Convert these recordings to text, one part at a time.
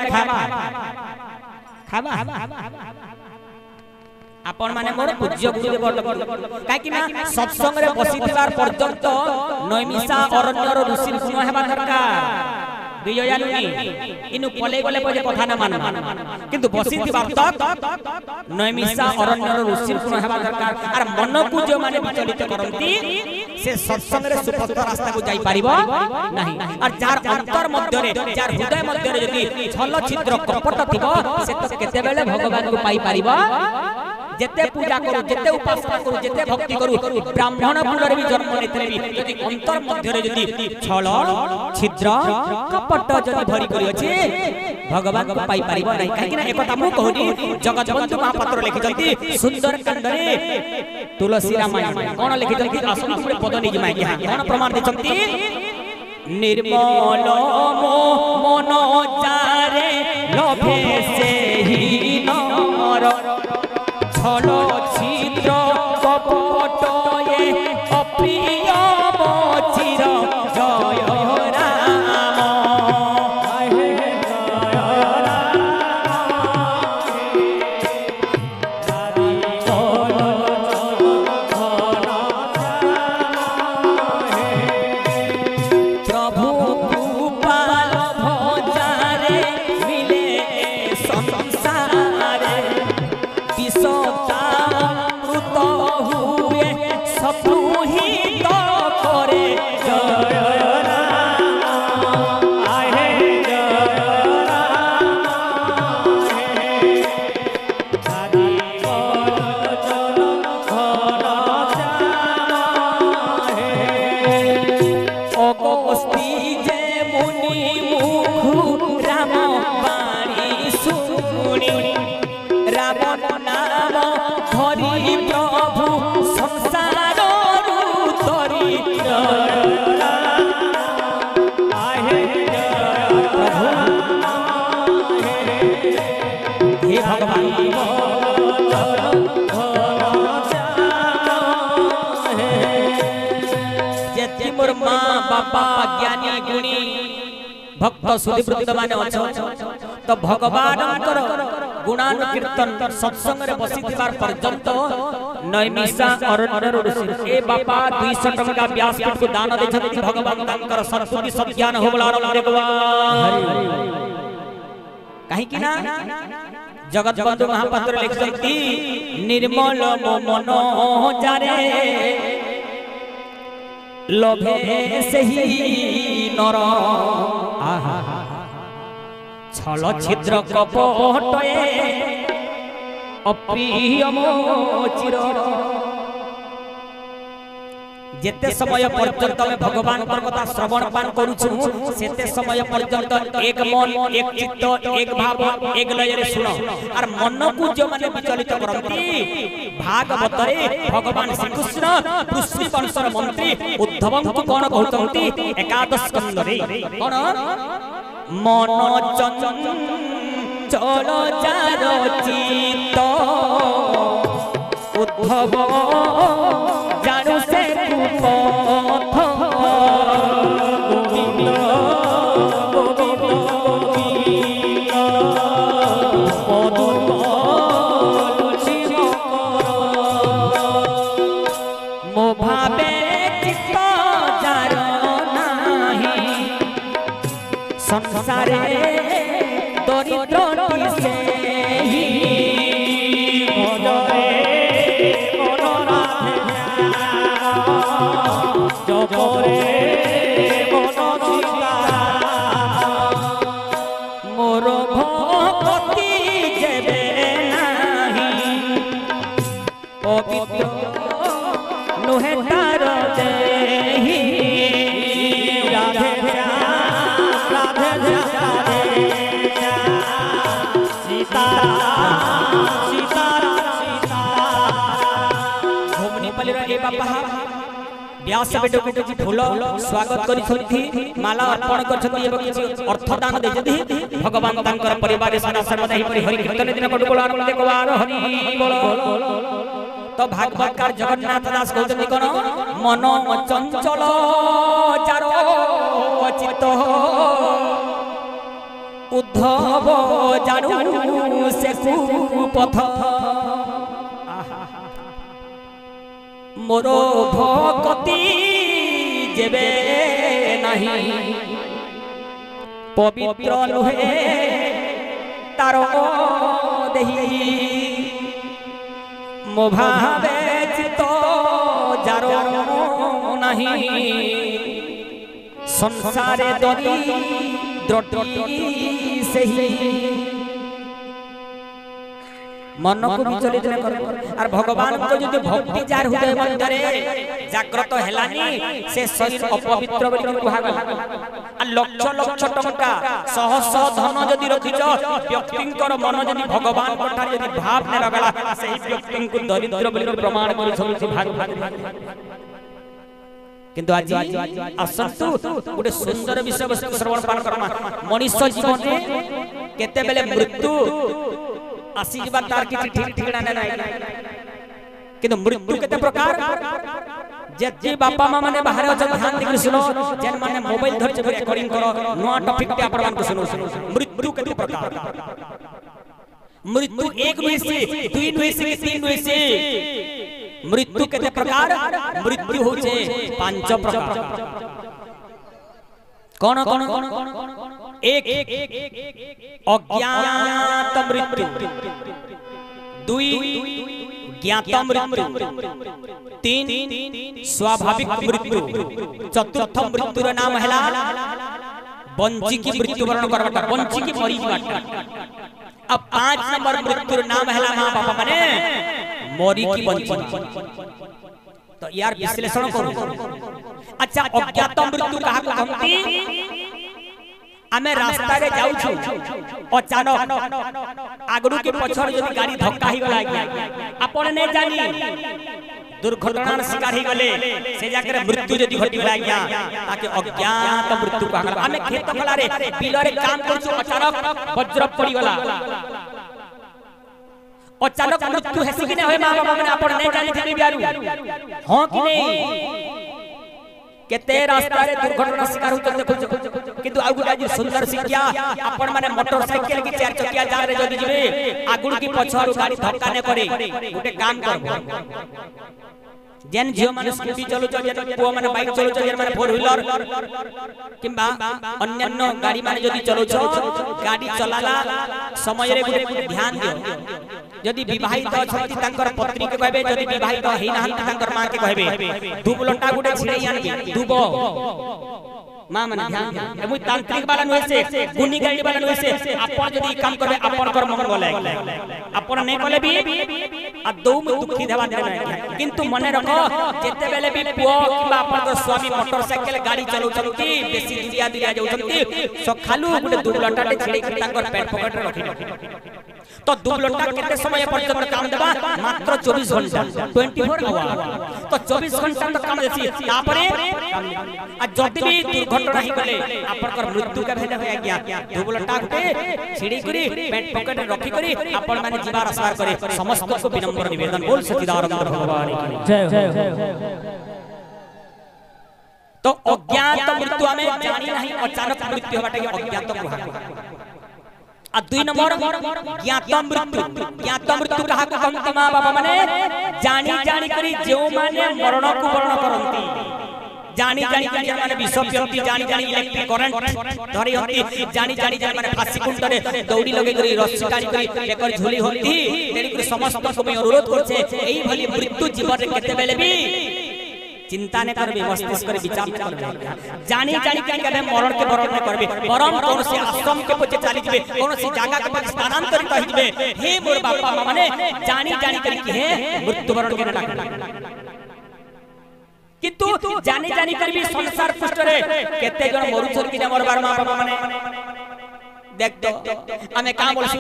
खाबा खाबा आपण माने मोर पूज्य गुरुदेव काहे कि ना सत्संग रे बसिथिबार पर्यंत नैमिषा अरण्यर ऋषि गुण हेबा दरकार बिजयालुनी इनु पले गले पजे कथा न मान किंतु बसिथिबार तक नैमिषा अरण्यर ऋषि गुण हेबा दरकार आर मन को जो माने विचलित करंती से सत्संग रे सुपथ रास्ता को जाई परिबो नाही और जार अंतर मध्य रे जार हृदय मध्य रे यदि छल छिद्र कपट थिबो से तो केते बेले भगवान को पाई परिबो जेते पूजा करू जेते उपासना करू जेते भक्ति करू ब्राह्मण कुल भी जन्म लेते भी यदि अंतर मध्य रे यदि छल छिद्र कपट जदि भरी करी अछि भगवान को पाई परिबो नाही काहे कि ना एकता मु कहूनी जगत बंधु महापात्र लिखि जंती सुंदर कांड रे तुलसी रामायण कोन लिखि जंती आसन पुरे पद नि जमाय कोन प्रमाण दे जंती निर्मल मन जारे लोभे से ही नर छलो छिद्र कपट ये अप्रिय मोचिर जय राम हे जय प्रभु गोपाल भजारे मिले संसारे बापा ज्ञानी गुणी भक्त सुधीवृत्त माने अछो तो भगवान गुणानुकीर्तन सत्संग रे बसिथिबार पर्यंत नैमिषा अरण्यर ऋषि ए बापा 200 टका व्यासपीठ को दान देछथि भगवान तांकर सरस्वती सज्ञान होबला काहे कि ना जगत बंधु महापात्र लिखथि निर्मल मन जारे लोभे से ही नर आहा छल छिद्र कपटे अप्रिय मोचिर जेते समय पर्यंत में भगवान कथा श्रवण पान करूछु सेते समय पर्यंत एक मन एक चित्त एक भाव एक लय रे सुनो और मन को जो माने विचलित करंती भागवत रे भगवान श्री कृष्ण पृथ्वी वंशर मंत्री उद्धव को कोन कहउतंती एकादश स्कंद रे कोन मन चंचल जार चित्त उद्धव जानु से कुपथ गोविंद मो भावे चित्त जार नाही संसारे दरिद्र से मोर भक्ति जेबे नाही पवित्र नुहे तार देहि राधे राधे सीता सीता सीता घुमनी पले रे बापा व्यास बेटो को फूल स्वागत करी माला अर्पण करछथि एवं किछि अर्थ दान देछथि भगवान तांकर परिवार रे सदा सर्वदा ही हरि कीर्तन दिन कटुबोल आनंद कुमार हरि बोल तो भागवतकार जगन्नाथ दास कहते कोन मन चंचल चारो चित्त उद्धव जानू से कुपथ मोर भक्ति जेबे नहीं पवित्र नुहे तारो देही मो भावे चित जारो नहीं संसारे दरी द्रटी से ही मन को विचलित न कर और भगवान को जदि भक्ति जार हृदय मंदिरे जागृत हेलानी से शरीर अपवित्र बोली कहा गला आ लक्ष लक्ष टंका सह सह धन जदि रखिछ व्यक्तिंकर मन जदि भगवान पठार जदि भाव ने रगला सही व्यक्ति को दरिद्र बोली प्रमाण कर सब भाग किंतु आज असंतु गोटे सुंदर विषय वस्तु श्रवण पान करमा मनुष्य जीवन में केते बेले मृत्यु आसी जबा तार की ठीक ठिकाना नहीं किंतु मृत्यु केते प्रकार जे बापा मां माने बाहर अछ ध्यान देखि सुनो जेन माने मोबाइल धर जे रिकॉर्डिंग करो नोआ टॉपिक पे आपण को सुनो मृत्यु केते प्रकार मृत्यु एक हुई से तीन हुई से तीन हुई से मृत्यु केते प्रकार मृत्यु होचे पांच प्रकार कौन कौन एक अज्ञात मृत्यु दुई ज्ञात मृत्यु तीन स्वाभाविक मृत्यु चतुर्थ मृत्युर नाम हैला वंची की मृत्यु वर्ण करबटा वंची की मरी जाटा अब 5 नंबर मृत्युर नाम हैला मां बाबा माने मरी की वंची तो यार विश्लेषण करू अच्छा अज्ञात मृत्यु कहा को कहती आमे रास्ता रे जाउ छु अचानक आगडू के पछर जदी गाड़ी धक्का ही गला आपण ने जानी दुर्घटना शिकार ही गले से जाकर मृत्यु जदी घटी गला गया ताके अज्ञात मृत्यु कहा आमे खेत गला रे बिल रे काम कर छु अचानक वज्र पड़ी गला अचानक मृत्यु हेसी कि नै होय मां बाबा माने आपण नै जानि थिबी बियारू हां कि नै केते रास्ता रे दुर्घटना शिकार होत देखो किंतु आ गुटा जी सुंदर शिक्षा आपण माने मोटरसाइकिल की चार चकिया जा रे जदी जिवे आगुड़ की पछारू गाड़ी धक्का ने करे गुटे काम करबो जेन जियो माने स्कूटी चलो जेन पुओ माने बाइक चलो जेन माने फोर व्हीलर किंबा अन्यन्य गाड़ी माने जदी चलो गाड़ी चलाला समय रे गुटे ध्यान दियो जदि विवाहित अछंती तांकर पत्नी के कहबे जदि विवाहित हेई नाहंती तांकर मां के कहबे दुब लंटा गुटे छिड़ै आनबे दुब मां माने ध्यान दे एमु तांत्रिक वाला नय से गुनी गाड़ी वाला नय से आपण जदि काम करबे आपण कर मंगल बोले आपण नै कले भी आ दो में दुखी देवा दे नै किंतु मने रखो जेते बेले भी पुओ किबा आपण को स्वामी मोटरसाइकिल गाड़ी चलो चलती बेसी दिया दिया जाउछंती सखालु गुटे दुब लंटा छिड़ै के तांकर पेट पॉकेट रे रखि तो दुब लंटा केते समय पर्यंत काम देबा मात्र 24 घंटा 24 आवर तो 24 घंटा तक काम देसी तापरे आ जति भी दुर्घटना ही गले आपनकर मृत्यु का भेले होय गया दुब लंटा गुटे छिड़ी करी पेट पॉकेट रखी करी आपण माने जीवा रसार करे समस्त को विनम्र निवेदन बोल सच्चिदानंद भगवान की जय तो अज्ञात मृत्यु हमें जानी नहीं अचानक मृत्यु होबाटे अज्ञात कहा आ 2 नंबर ज्ञात मृत्यु कहा को कहंती मां बाबा माने जानी जानी करी जो माने मरण को वर्ण करंती जानी जानी करी माने विष पियंती जानी जानी इलेक्ट्रिक करंट धरी होती जानी जानी माने फांसी कुंड रे दौड़ी लगे करी रस्सी काटी करी एकर झोली होती तेरी करी समस्त को मैं अनुरोध करछे एही भली मृत्यु जीवन रे केते बेले भी चिंता ने करबे मस्तिष्क करे विचार ने करबे जानी जानी के कबे मरण के वरण ने करबे वरम कोन से आश्रम के पछे चली जबे कोन से जगह के पछे स्थानांतरित हो जबे हे मोर बापा माने जानी जानी करी के हे मृत्यु वरण के ना किंतु जानी जानी करी भी संसार पृष्ठ रे केते जण मरु छर कि मरबार मां बापा माने देख तो हमें का बोलसी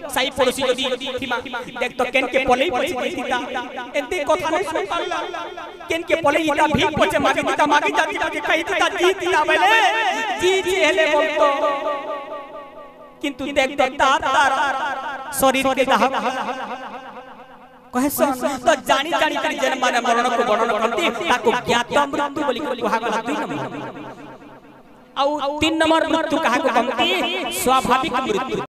सही पड़ोसी जदी थीमा देख तो केन के पलई पछी दिता एते कथा नै सुन पाला केन के पलई इता भी पछे मागी जाती के कहि दिता जीत दिया बेले जी हेले बोलतो किंतु देख तो तार शरीर के दाह कहे तो जानी जानी करी जन माने मरण को वर्णन करती ताको ज्ञात मृत्यु बोली कहा गला 2 नंबर ଆଉ 3 नंबर मृत्यु काहा को कहती स्वाभाविक मृत्यु